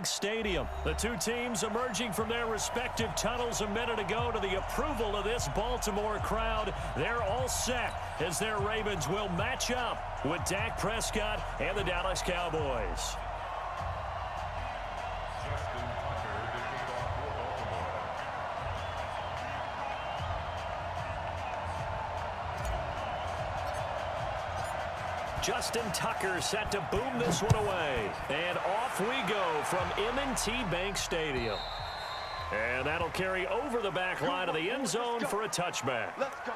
Bank Stadium. The two teams emerging from their respective tunnels a minute ago to the approval of this Baltimore crowd. They're all set as their Ravens will match up with Dak Prescott and the Dallas Cowboys. Justin Tucker set to boom this one away. And off we go from M&T Bank Stadium. And that'll carry over the back line of the end zone for a touchback. Let's go.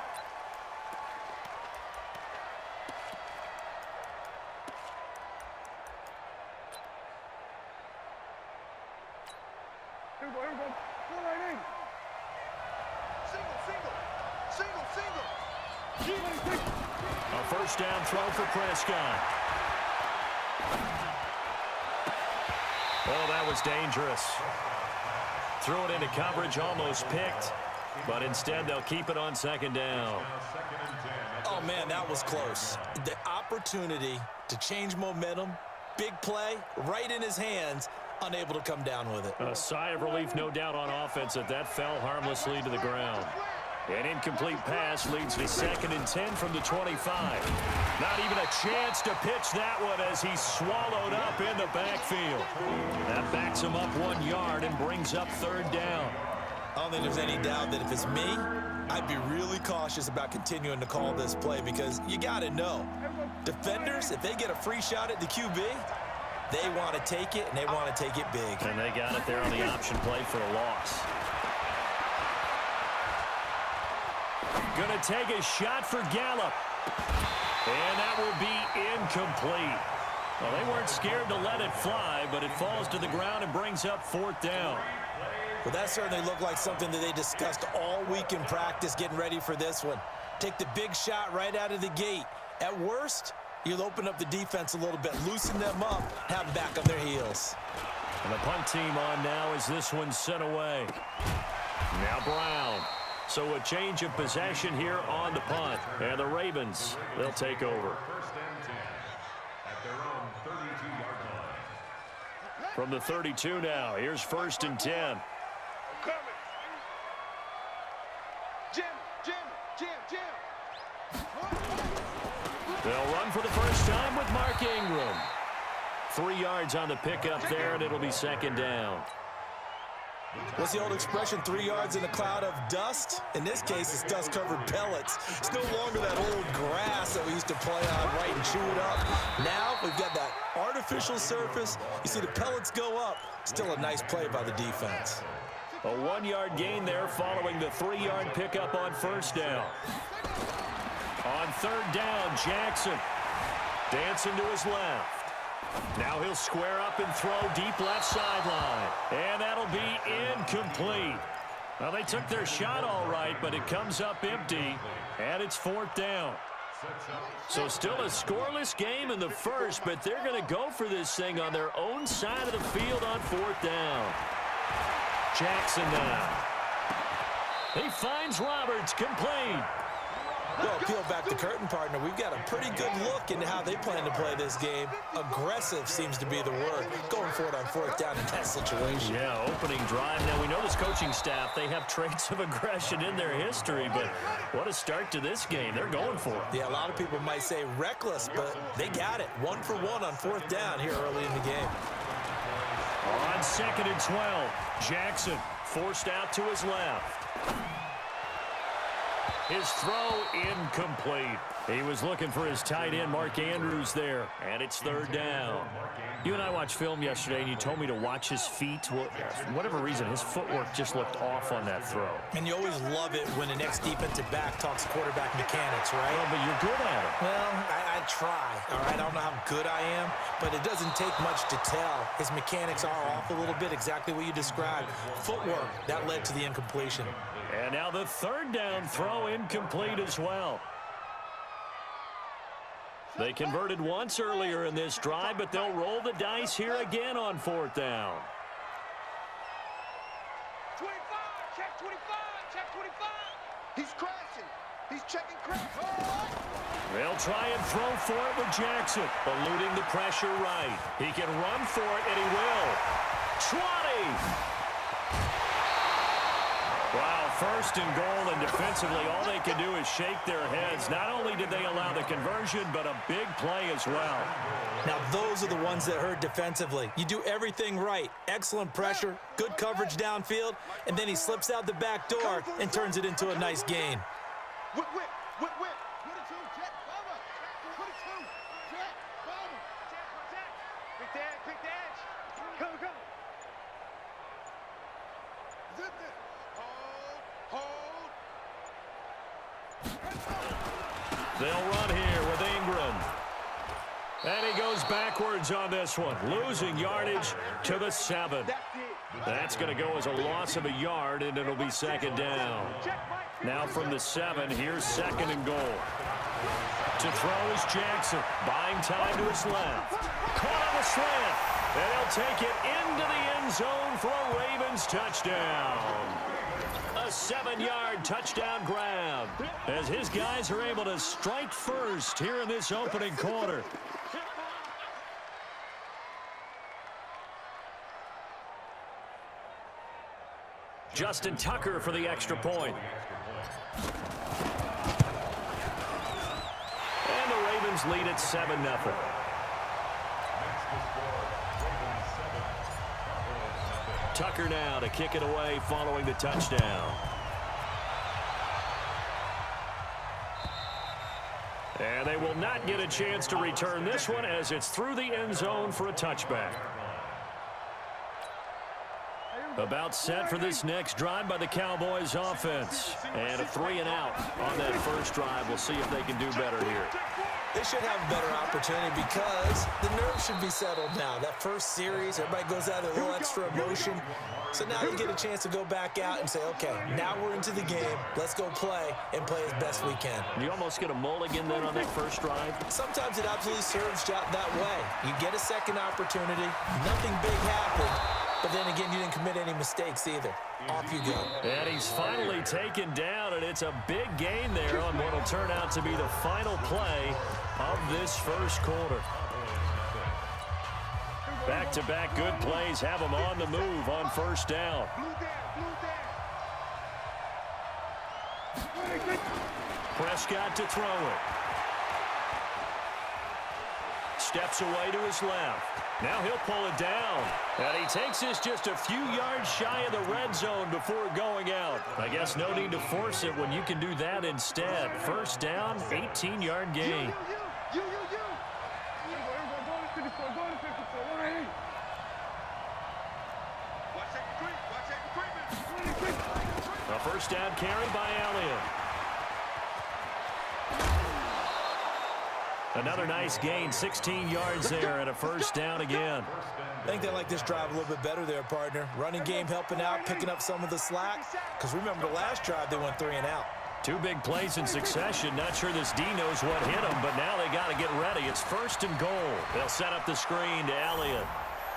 Here we go, here we go. Go right in. Single. A first down throw for Prescott. Oh, that was dangerous. Threw it into coverage, almost picked. But instead, they'll keep it on second down. Oh, man, that was close. The opportunity to change momentum, big play, right in his hands, unable to come down with it. A sigh of relief, no doubt, on offense that fell harmlessly to the ground. An incomplete pass leads to 2nd and 10 from the 25. Not even a chance to pitch that one as he's swallowed up in the backfield. That backs him up 1 yard and brings up 3rd down. I don't think there's any doubt that if it's me, I'd be really cautious about continuing to call this play because you got to know, defenders, if they get a free shot at the QB, they want to take it, and they want to take it big. And they got it there on the option play for a loss. Going to take a shot for Gallup. And that will be incomplete. Well, they weren't scared to let it fly, but it falls to the ground and brings up 4th down. Well, that certainly looked like something that they discussed all week in practice getting ready for this one. Take the big shot right out of the gate. At worst, you'll open up the defense a little bit, loosen them up, have them back on their heels. And the punt team on now as this one's sent away. Now Brown. So a change of possession here on the punt. And the Ravens, they'll take over. From the 32 now, here's 1st and 10. They'll run for the first time with Mark Ingram. 3 yards on the pickup there, and it'll be 2nd down. What's the old expression, 3 yards in a cloud of dust? In this case, it's dust-covered pellets. It's no longer that old grass that we used to play on, right, and chew it up. Now we've got that artificial surface. You see the pellets go up. Still a nice play by the defense. A 1-yard gain there following the 3-yard pickup on 1st down. On 3rd down, Jackson dancing to his left. Now he'll square up and throw deep left sideline. And that'll be incomplete. Well, they took their shot all right, but it comes up empty, and it's 4th down. So still a scoreless game in the first, but they're going to go for this thing on their own side of the field on 4th down. Jackson now. He finds Roberts, complete. Well, peel back the curtain, partner. We've got a pretty good look into how they plan to play this game. Aggressive seems to be the word. Going for it on 4th down in that situation. Yeah, opening drive. Now, we know this coaching staff, they have traits of aggression in their history, but what a start to this game. They're going for it. Yeah, a lot of people might say reckless, but they got it. 1 for 1 on 4th down here early in the game. On 2nd and 12, Jackson forced out to his left. His throw incomplete. He was looking for his tight end, Mark Andrews, there. And it's 3rd down. You and I watched film yesterday, and you told me to watch his feet. Well, for whatever reason, his footwork just looked off on that throw. And you always love it when the next defensive back talks quarterback mechanics, right? Well, but you're good at it. Well, I try, all right? I don't know how good I am, but it doesn't take much to tell. His mechanics are off a little bit, exactly what you described. Footwork, that led to the incompletion. And now the 3rd down throw incomplete as well. They converted once earlier in this drive, but they'll roll the dice here again on 4th down. 25, check 25, check 25. He's crashing. He's checking crash. They'll try and throw for it with Jackson, eluding the pressure right. He can run for it, and he will. 20. Wow, first and goal, and defensively, all they can do is shake their heads. Not only did they allow the conversion, but a big play as well. Now, those are the ones that hurt defensively. You do everything right. Excellent pressure, good coverage downfield, and then he slips out the back door and turns it into a nice gain. Whip. 22, jet, bomber. 22, jet, bomber. Pick the edge. Come. Zip it. Hold. They'll run here with Ingram. And he goes backwards on this one, losing yardage to the 7. That's going to go as a loss of a yard, and it'll be second down. Now from the 7, here's second and goal. To throw is Jackson, buying time to his left. Caught on the slant, and he'll take it into the end zone for a Ravens touchdown. A 7-yard touchdown grab as his guys are able to strike first here in this opening quarter. Justin Tucker for the extra point. And the Ravens lead at 7-0. Tucker now to kick it away following the touchdown. And they will not get a chance to return this one as it's through the end zone for a touchback. About set for this next drive by the Cowboys offense. And a 3-and-out on that first drive. We'll see if they can do better here. They should have a better opportunity because the nerves should be settled now. That first series, everybody goes out with a little extra emotion. So now you get a chance to go back out and say, okay, now we're into the game. Let's go play and play as best we can. You almost get a mulligan then on that first drive? Sometimes it absolutely serves that way. You get a second opportunity. Nothing big happened. But then again, you didn't commit any mistakes either. Off you go. And he's finally taken down, and it's a big gain there on what will turn out to be the final play of this first quarter. Back-to-back good plays have him on the move on first down. Prescott to throw it. Steps away to his left. Now he'll pull it down. And he takes this just a few yards shy of the red zone before going out. I guess no need to force it when you can do that instead. First down, 18-yard gain. A first down carry by Elliott. Another nice gain, 16 yards there, and a first down again. I think they like this drive a little bit better there, partner. Running game helping out, picking up some of the slack. Because remember the last drive, they went 3-and-out. Two big plays in succession. Not sure this D knows what hit him, but now they got to get ready. It's first and goal. They'll set up the screen to Elliott.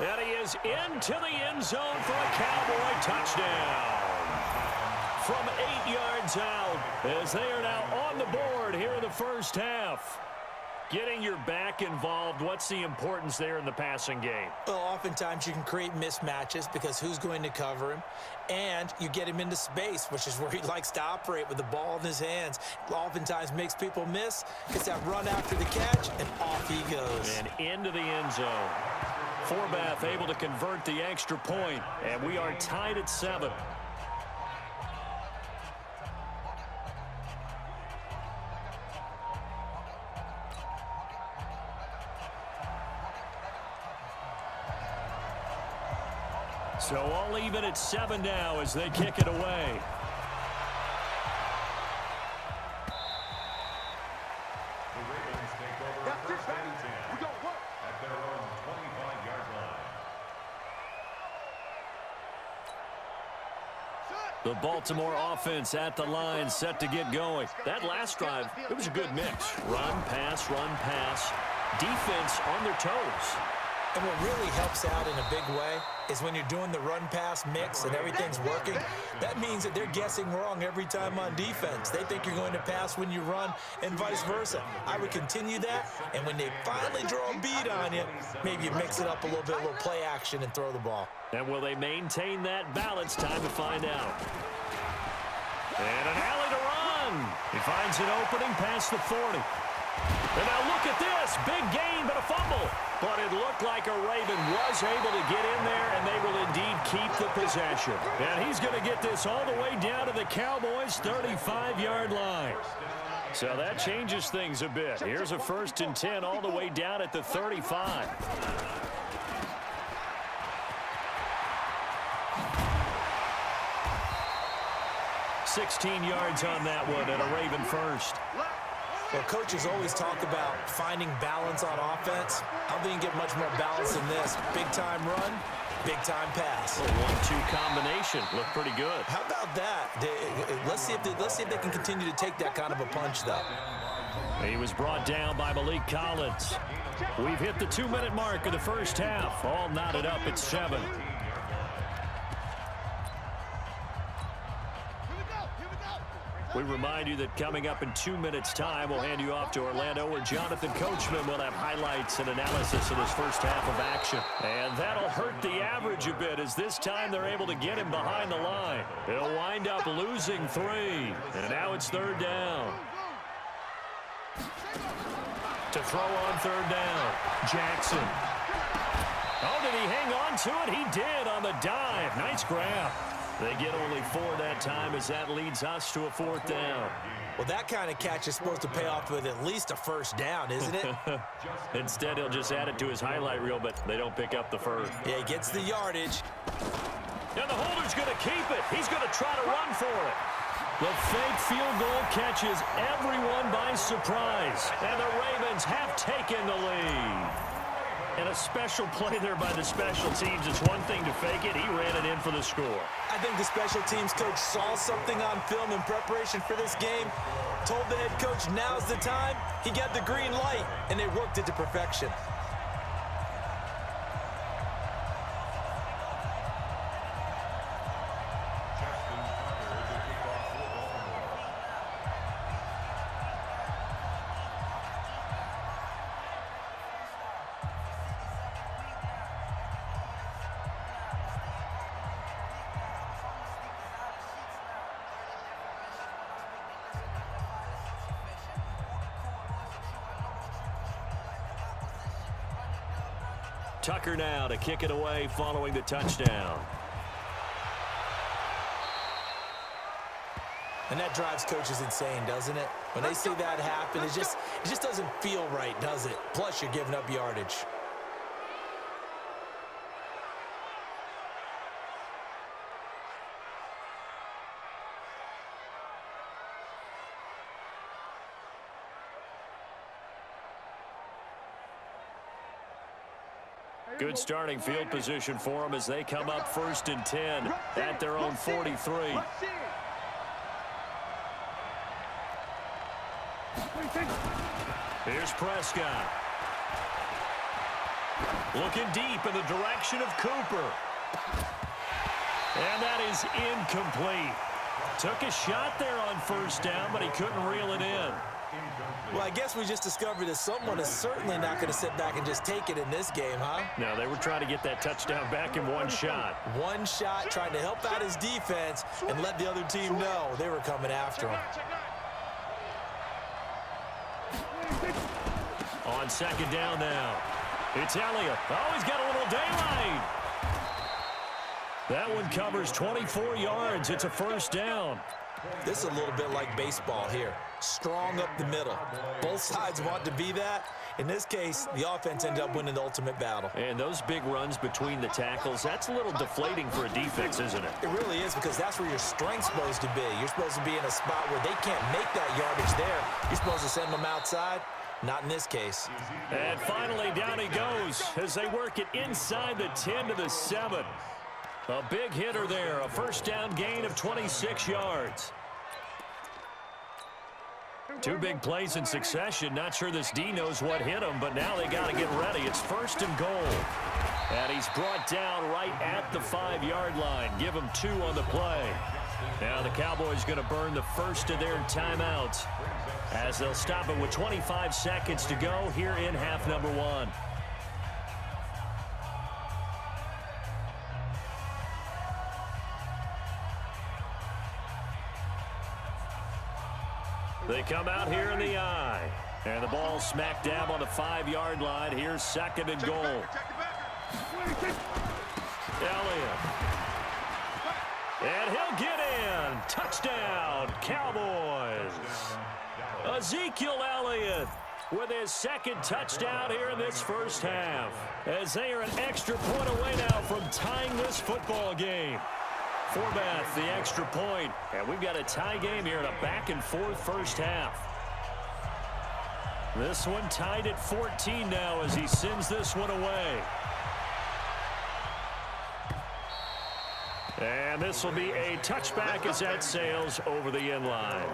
And he is into the end zone for a Cowboy touchdown. From 8 yards out, as they are now on the board here in the first half. Getting your back involved, what's the importance there in the passing game? Well, oftentimes you can create mismatches because who's going to cover him? And you get him into space, which is where he likes to operate with the ball in his hands. Oftentimes makes people miss, gets that run after the catch, and off he goes. And into the end zone. Forbath able to convert the extra point, and we are tied at 7. So all even at 7 now as they kick it away. The Ravens take over first and 10 at their own 25-yard line. The Baltimore offense at the line, set to get going. That last drive, it was a good mix. Run, pass, defense on their toes. And what really helps out in a big way is when you're doing the run-pass mix and everything's working, that means that they're guessing wrong every time on defense. They think you're going to pass when you run and vice versa. I would continue that, and when they finally draw a beat on you, maybe you mix it up a little bit, a little play action, and throw the ball. And will they maintain that balance? Time to find out. And an alley to run. He finds an opening past the 40. And now look at this. Big gain, but a fumble. But it looked like a Raven was able to get in there, and they will indeed keep the possession. And he's going to get this all the way down to the Cowboys' 35-yard line. So that changes things a bit. Here's a 1st and 10 all the way down at the 35. 16 yards on that one and a Raven first. Well, coaches always talk about finding balance on offense. I don't think you get much more balance than this. Big-time run, big-time pass. A 1-2 combination. Looked pretty good. How about that? Let's see if they can continue to take that kind of a punch, though. He was brought down by Malik Collins. We've hit the 2-minute mark of the first half. All knotted up at 7. We remind you that coming up in 2 minutes' time, we'll hand you off to Orlando, where Jonathan Coachman will have highlights and analysis of this first half of action. And that'll hurt the average a bit, as this time they're able to get him behind the line. He'll wind up losing 3. And now it's 3rd down. To throw on 3rd down, Jackson. Oh, did he hang on to it? He did on the dive. Nice grab. They get only 4 that time, as that leads us to a 4th down. Well, that kind of catch is supposed to pay off with at least a 1st down, isn't it? Instead, he'll just add it to his highlight reel, but they don't pick up the 1st. Yeah, he gets the yardage. And the holder's going to keep it. He's going to try to run for it. The fake field goal catches everyone by surprise, and the Ravens have taken the lead. And a special play there by the special teams. It's one thing to fake it. He ran it in for the score. I think the special teams coach saw something on film in preparation for this game, told the head coach now's the time. He got the green light, and they worked it to perfection. Tucker now to kick it away following the touchdown. And that drives coaches insane, doesn't it? When they see that happen, it just doesn't feel right, does it? Plus, you're giving up yardage. Good starting field position for them as they come up 1st and 10 at their own 43. Here's Prescott. Looking deep in the direction of Cooper. And that is incomplete. Took a shot there on 1st down, but he couldn't reel it in. Well, I guess we just discovered that someone is certainly not going to sit back and just take it in this game, huh? No, they were trying to get that touchdown back in one shot. One shot, trying to help out his defense and let the other team know they were coming after him. On 2nd down now, it's Elliott. Oh, he's got a little daylight. That one covers 24 yards. It's a 1st down. This is a little bit like baseball here. Strong up the middle. Both sides want to be that. In this case, the offense ended up winning the ultimate battle. And those big runs between the tackles, that's a little deflating for a defense, isn't it? It really is, because that's where your strength's supposed to be. You're supposed to be in a spot where they can't make that yardage there. You're supposed to send them outside. Not in this case. And finally, down he goes as they work it inside the 10 to the 7. A big hitter there, a 1st down gain of 26 yards. Two big plays in succession. Not sure this D knows what hit him, but now they got to get ready. It's 1st and goal. And he's brought down right at the 5-yard line. Give him 2 on the play. Now the Cowboys going to burn the first of their timeouts as they'll stop it with 25 seconds to go here in half number 1. They come out here in the I. And the ball smack dab on the 5-yard line. Here's 2nd and goal. Elliott. And he'll get in. Touchdown, Cowboys. Ezekiel Elliott with his 2nd touchdown here in this first half. As they are an extra point away now from tying this football game. Forbath, the extra point. And we've got a tie game here in a back-and-forth first half. This one tied at 14 now as he sends this one away. And this will be a touchback as that sails over the end line.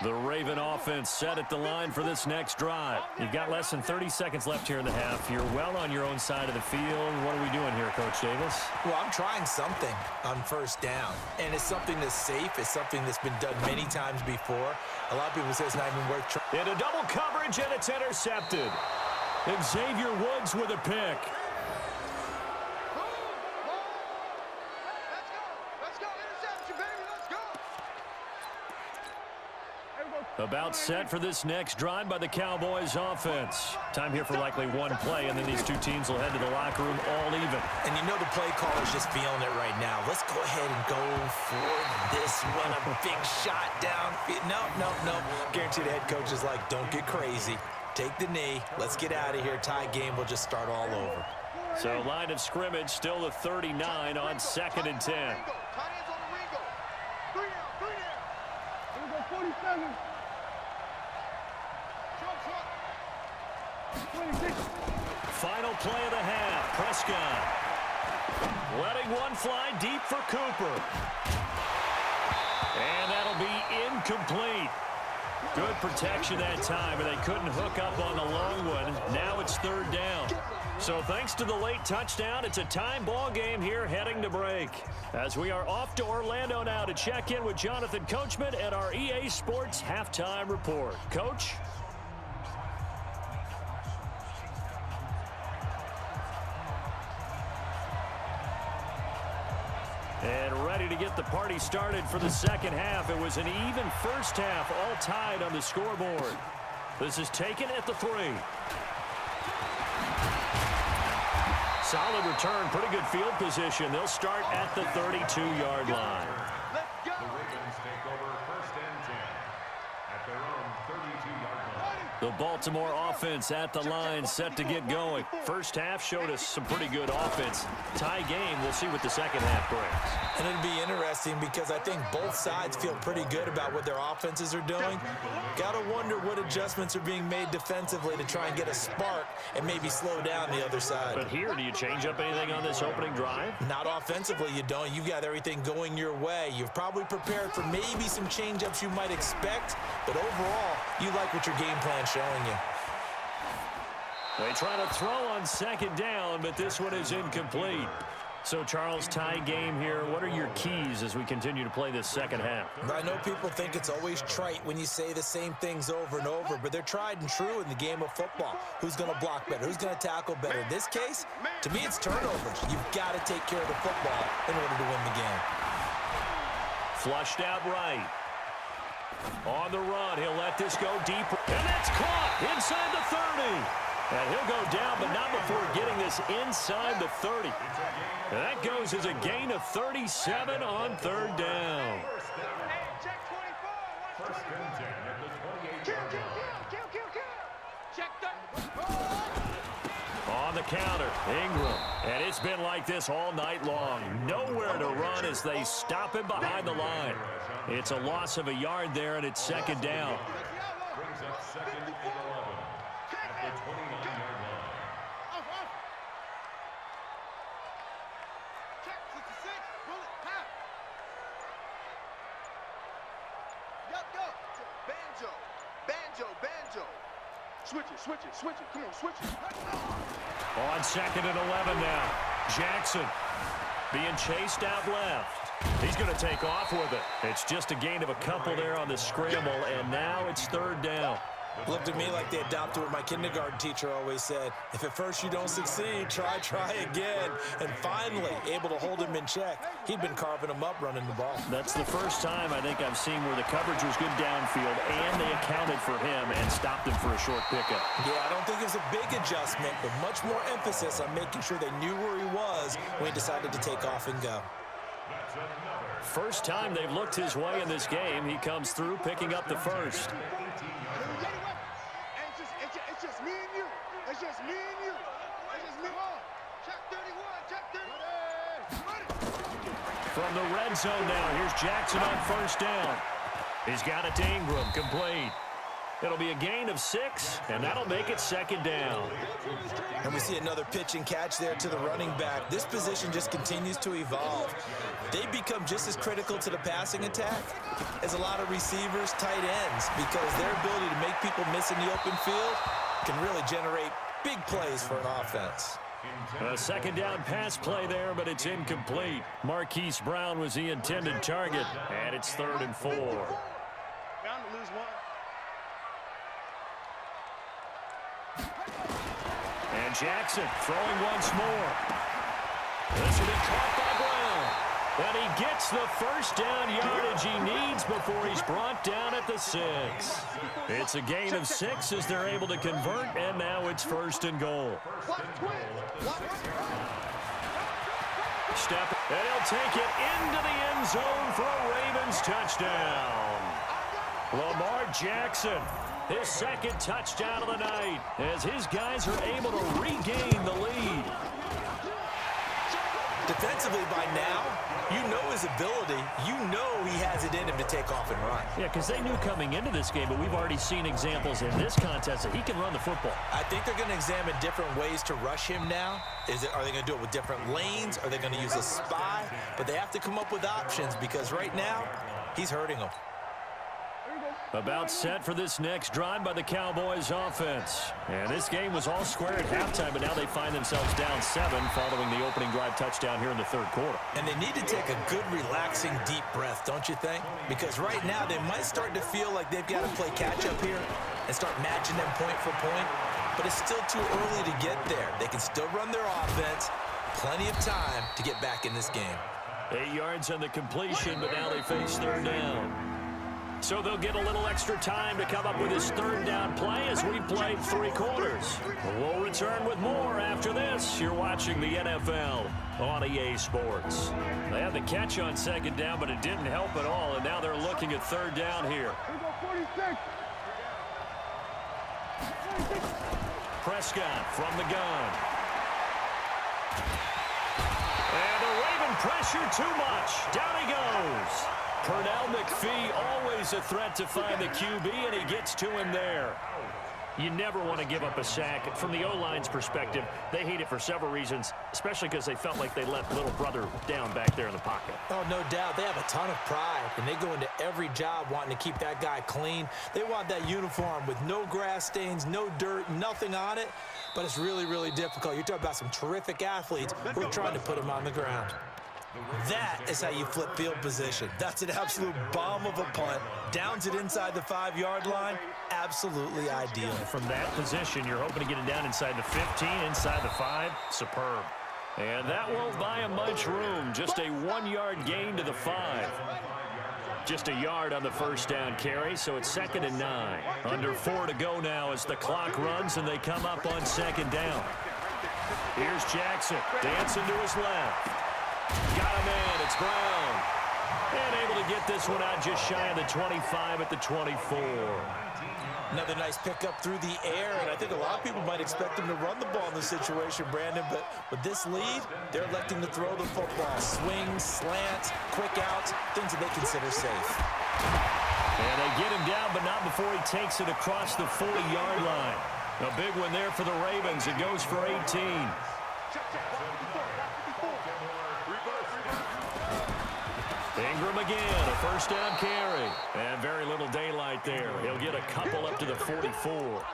The Raven offense set at the line for this next drive. You've got less than 30 seconds left here in the half. You're well on your own side of the field. What are we doing here, Coach Davis? Well, I'm trying something on 1st down, and it's something that's safe. It's something that's been done many times before. A lot of people say it's not even worth trying. Into double coverage, and it's intercepted. Xavier Woods with a pick. About set for this next drive by the Cowboys offense. Time here for likely one play, and then these two teams will head to the locker room all even. And you know the play caller's just feeling it right now. Let's go ahead and go for this one. A big shot down. No. Guarantee the head coach is like, don't get crazy. Take the knee. Let's get out of here. Tie game. We'll just start all over. So line of scrimmage still the 39 on 2nd and 10. Final play of the half. Prescott letting one fly deep for Cooper. And that'll be incomplete. Good protection that time, but they couldn't hook up on the long one. Now it's 3rd down. So thanks to the late touchdown, it's a time ball game here heading to break. As we are off to Orlando now to check in with Jonathan Coachman at our EA Sports Halftime Report. Coach? And ready to get the party started for the second half. It was an even first half, all tied on the scoreboard. This is taken at the 3. Solid return, pretty good field position. They'll start at the 32-yard line. The Ravens take over 1st and 10 at their own 32-yard line. The Baltimore offense at the line, set to get going. First half showed us some pretty good offense. Tie game, we'll see what the second half brings. And it'll be interesting because I think both sides feel pretty good about what their offenses are doing. Got to wonder what adjustments are being made defensively to try and get a spark and maybe slow down the other side. But here, do you change up anything on this opening drive? Not offensively, you don't. You've got everything going your way. You've probably prepared for maybe some change-ups you might expect, but overall, you like what your game plan's showing you. They try to throw on 2nd down, but this one is incomplete. So, Charles, tie game here. What are your keys as we continue to play this second half? I know people think it's always trite when you say the same things over and over, but they're tried and true in the game of football. Who's going to block better? Who's going to tackle better? In this case, to me, it's turnovers. You've got to take care of the football in order to win the game. Flushed out right. On the run, he'll let this go deeper. And that's caught inside the 30. And he'll go down, but not before getting this inside the 30. And that goes as a gain of 37 on 3rd down. First and 10 at the 28-yard line. On the counter, Ingram. And it's been like this all night long. Nowhere to run as they stop him behind the line. It's a loss of a yard there, and it's 2nd down. Brings up 2nd and 11 at the 29-yard line. banjo. Switch it, switch it, switch it. Come on, switch it. On 2nd and 11 now. Jackson being chased out left. He's going to take off with it. It's just a gain of a couple there on the scramble, and now it's 3rd down. Looked at me like they adopted what my kindergarten teacher always said. If at first you don't succeed, try again. And finally, able to hold him in check. He'd been carving him up running the ball. That's the first time I think I've seen where the coverage was good downfield, and they accounted for him and stopped him for a short pickup. Yeah, I don't think it was a big adjustment, but much more emphasis on making sure they knew where he was when he decided to take off and go. First time they've looked his way in this game. He comes through picking up the first. It's just me and you. It's just me and you. It's just me. Check 31. Check 30. From the red zone now, here's Jackson on 1st down. He's got it to Ingram, complete. It'll be a gain of 6, and that'll make it 2nd down. And we see another pitch and catch there to the running back. This position just continues to evolve. They become just as critical to the passing attack as a lot of receivers, tight ends, because their ability to make people miss in the open field can really generate big plays for an offense. A 2nd down pass play there, but it's incomplete. Marquise Brown was the intended target, and it's 3rd and 4. Bound to lose one. And Jackson throwing once more. This will be caught by Brown. And he gets the 1st down yardage he needs before he's brought down at the 6. It's a gain of 6 as they're able to convert, and now it's 1st and goal. Step, and he'll take it into the end zone for a Ravens touchdown. Lamar Jackson, his 2nd touchdown of the night, as his guys are able to regain the lead. Defensively by now, you know his ability. You know he has it in him to take off and run. Yeah, because they knew coming into this game, but we've already seen examples in this contest that he can run the football. I think they're going to examine different ways to rush him now. Are they going to do it with different lanes? Are they going to use a spy? But they have to come up with options because right now, he's hurting them. About set for this next drive by the Cowboys offense. And this game was all square at halftime, but now they find themselves down 7 following the opening drive touchdown here in the 3rd quarter. And they need to take a good, relaxing, deep breath, don't you think? Because right now they might start to feel like they've got to play catch-up here and start matching them point for point. But it's still too early to get there. They can still run their offense. Plenty of time to get back in this game. 8 yards on the completion, but now they face 3rd down. So they'll get a little extra time to come up with his 3rd down play as we played 3 quarters. We'll return with more after this. You're watching the NFL on EA Sports. They had the catch on 2nd down, but it didn't help at all, and now they're looking at 3rd down here. Prescott from the gun. And the Raven pressure too much. Down he goes. Pernell McPhee, always a threat to find the QB, and he gets to him there. You never want to give up a sack. From the O-line's perspective, they hate it for several reasons, especially because they felt like they let little brother down back there in the pocket. Oh, no doubt. They have a ton of pride, and they go into every job wanting to keep that guy clean. They want that uniform with no grass stains, no dirt, nothing on it, but it's really, really difficult. You're talking about some terrific athletes who are trying to put him on the ground. That is how you flip field position. That's an absolute bomb of a punt. Downs it inside the 5-yard line. Absolutely ideal. From that position, you're hoping to get it down inside the 15, inside the 5. Superb. And that won't buy him much room. Just a 1-yard gain to the 5. Just a yard on the 1st down carry, so it's 2nd and 9. Under 4 to go now as the clock runs and they come up on 2nd down. Here's Jackson, dancing to his left. Got him in, it's Brown. And able to get this one out just shy of the 25 at the 24. Another nice pickup through the air, and I think a lot of people might expect them to run the ball in this situation, Brandon, but with this lead, they're electing to throw the football. Swings, slants, quick outs, things that they consider safe. And they get him down, but not before he takes it across the 40-yard line. A big one there for the Ravens. It goes for 18. Ingram again, a first down carry. And very little daylight there. He'll get a couple up to the 44.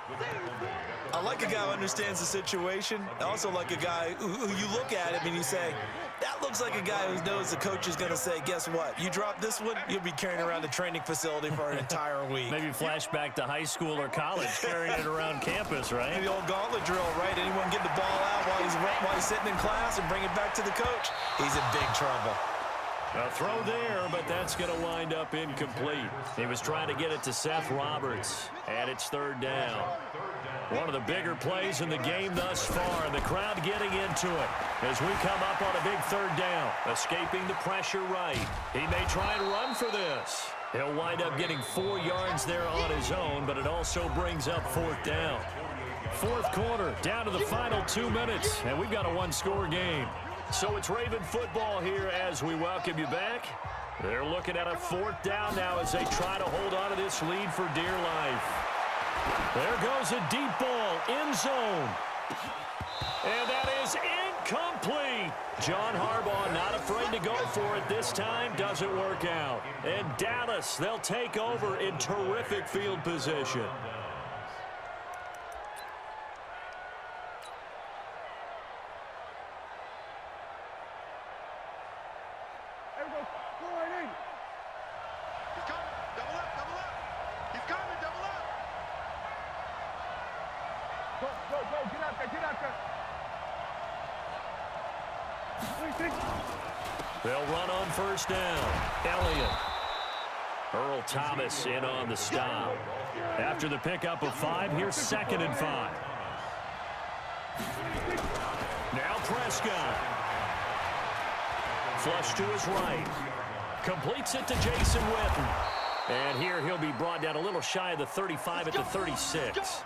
I like a guy who understands the situation. I also like a guy who you look at him and you say, that looks like a guy who knows the coach is going to say, guess what? You drop this one, you'll be carrying around the training facility for an entire week. Maybe flashback to high school or college, carrying it around campus, right? The old gauntlet drill, right? Anyone get the ball out while he's sitting in class and bring it back to the coach? He's in big trouble. A throw there, but that's going to wind up incomplete. He was trying to get it to Seth Roberts, and it's third down. One of the bigger plays in the game thus far, and the crowd getting into it as we come up on a big third down. Escaping the pressure right. He may try and run for this. He'll wind up getting 4 yards there on his own, but it also brings up fourth down. Fourth quarter, down to the final 2 minutes, and we've got a one-score game. So it's Raven football here as we welcome you back. They're looking at a fourth down now as they try to hold on to this lead for dear life. There goes a deep ball, end zone. And that is incomplete. John Harbaugh not afraid to go for it this time. Doesn't work out. And Dallas, they'll take over in terrific field position. They'll run on first down. Elliott. Earl Thomas in on the stop. After the pickup of 5, here's 2nd and 5. Now Prescott. Flush to his right. Completes it to Jason Witten. And here he'll be brought down a little shy of the 35 at the 36.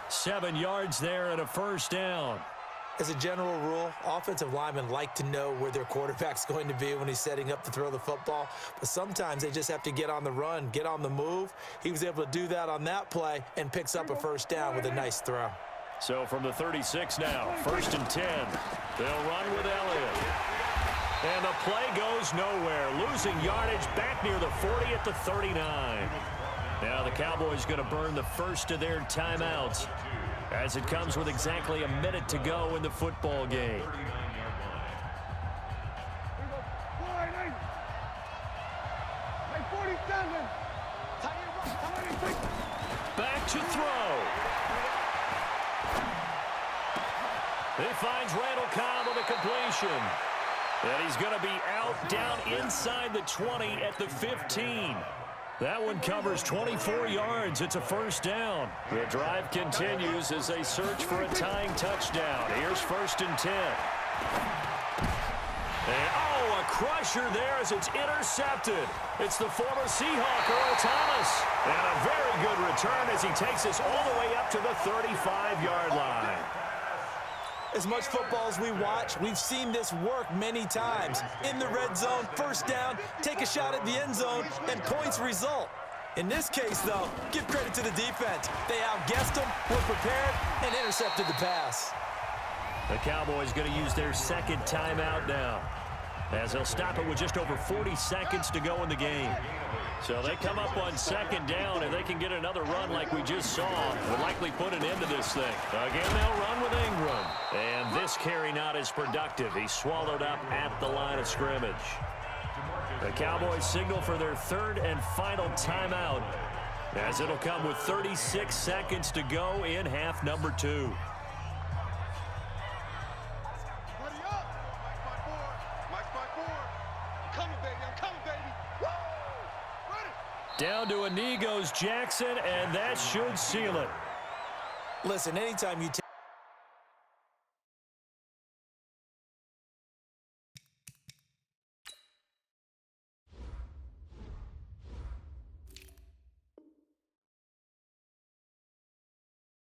7 yards there and a first down. As a general rule, offensive linemen like to know where their quarterback's going to be when he's setting up to throw the football. But sometimes they just have to get on the run, get on the move. He was able to do that on that play and picks up a first down with a nice throw. So from the 36 now, 1st and 10. They'll run with Elliott. And the play goes nowhere. Losing yardage back near the 40 at the 39. Now the Cowboys going to burn the first of their timeouts as it comes with exactly a minute to go in the football game. Back to throw. He finds Randall Cobb with a completion. And he's going to be out down inside the 20 at the 15. That one covers 24 yards. It's a first down. The drive continues as they search for a tying touchdown. Here's 1st and 10. And, a crusher there as it's intercepted. It's the former Seahawk, Earl Thomas. And a very good return as he takes us all the way up to the 35-yard line. As much football as we watch, we've seen this work many times. In the red zone, first down, take a shot at the end zone, and points result. In this case, though, give credit to the defense. They outguessed them, were prepared, and intercepted the pass. The Cowboys going to use their 2nd timeout now, as they'll stop it with just over 40 seconds to go in the game. So they come up on 2nd down, and they can get another run like we just saw. Would likely put an end to this thing. Again, they'll run with Ingram. And this carry not as productive. He's swallowed up at the line of scrimmage. The Cowboys signal for their 3rd and final timeout, as it'll come with 36 seconds to go in half number 2. Down to a knee goes Jackson, and that should seal it. Listen, anytime you take